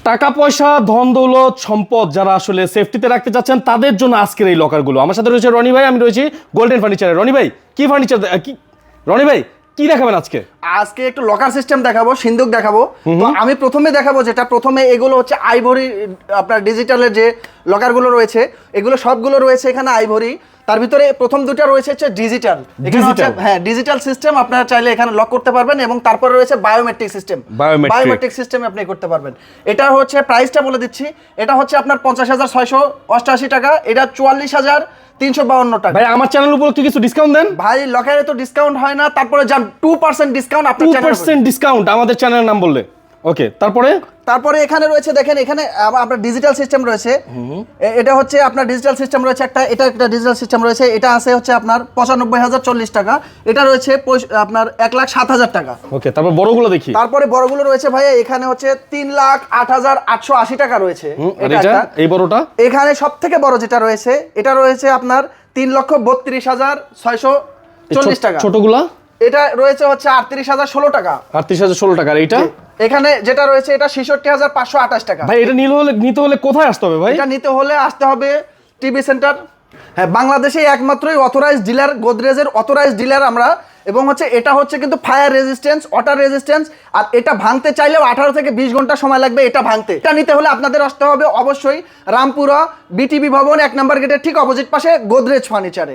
টাকা পয়সা ধন দৌলত সম্পদ যারা আসলে সেফটিতে রাখতে চাচ্ছেন তাদের জন্য আজকের এই লকারগুলো। আমার সাথে রয়েছে রনি ভাই, আমি রয়েছি গোল্ডেন ফার্নিচারে। রনি ভাই কি ফার্নিচার কি রনি ভাই কি দেখাবেন আজকে? আজকে একটু লকার সিস্টেম দেখাবো, সিন্দুক দেখাবো। তো আমি প্রথমে দেখাবো যেটা প্রথমে এগুলো হচ্ছে আইভরি, আপনার ডিজিটালের যে লকারগুলো রয়েছে এগুলো সবগুলো রয়েছে এখানে আইভরি। তার ভিতরে প্রথম দুটো রয়েছে হচ্ছে ডিজিটাল, এখানে হচ্ছে হ্যাঁ ডিজিটাল সিস্টেম, আপনারা চাইলে এখানে লক করতে পারবেন। এবং তারপরে রয়েছে বায়োমেট্রিক সিস্টেম, বায়োমেট্রিক সিস্টেম আপনি করতে পারবেন। এটা হচ্ছে প্রাইসটা বলে দিচ্ছি, এটা হচ্ছে আপনার 50,688 টাকা, এটা 44,352 টাকা। ভাই আমার চ্যানেল উপলক্ষে কিছু ডিসকাউন্ট দেন ভাই লকারে তো ডিসকাউন্ট হয় না, তারপরে যান 2% ডিসকাউন্ট আপনার চ্যানেলে। 2% ডিসকাউন্ট আমাদের চ্যানেলের নাম বললে। ওকে, তারপরে এখানে রয়েছে দেখেন, এখানে আপনার ডিজিটাল সিস্টেম রয়েছে। এটা হচ্ছে আপনার ডিজিটাল সিস্টেম রয়েছে একটা, এটা একটা ডিজিটাল সিস্টেম রয়েছে। এটা আছে হচ্ছে আপনার 95,040 টাকা, এটা রয়েছে আপনার 1,07,000 টাকা। ওকে, তারপর বড়গুলো দেখি। তারপরে বড়গুলো রয়েছে ভাইয়া, এখানে হচ্ছে 3,08,880 টাকা রয়েছে। এটা এই বড়টা এখানে সবথেকে বড় যেটা রয়েছে এটা রয়েছে আপনার 3,32,640 টাকা। ছোটগুলা এটা রয়েছে হচ্ছে 38,016 টাকা। 38,016 টাকা। এইটা এখানে যেটা রয়েছে এটা 66,528 টাকা। ভাই এটা নিতে হলে কোথায় আসতে হবে ভাই? এটা নিতে হলে আসতে হবে টিভি সেন্টার। হ্যাঁ, বাংলাদেশে একমাত্রই অথরাইজড ডিলার, গোদরেজের অথরাইজড ডিলার আমরা। এবং হচ্ছে এটা হচ্ছে কিন্তু ফায়ার রেজিস্ট্যান্স, ওয়াটার রেজিস্ট্যান্স। আর এটা ভাঙতে চাইলেও 18 থেকে 20 ঘন্টা সময় লাগবে এটা ভাঙতে। এটা নিতে হলে আপনাদের আসতে হবে অবশ্যই রামপুরা বিটিভি ভবন 1 নম্বর গেটের ঠিক অপোজিট পাশে গোদরেজ ফার্নিচারে।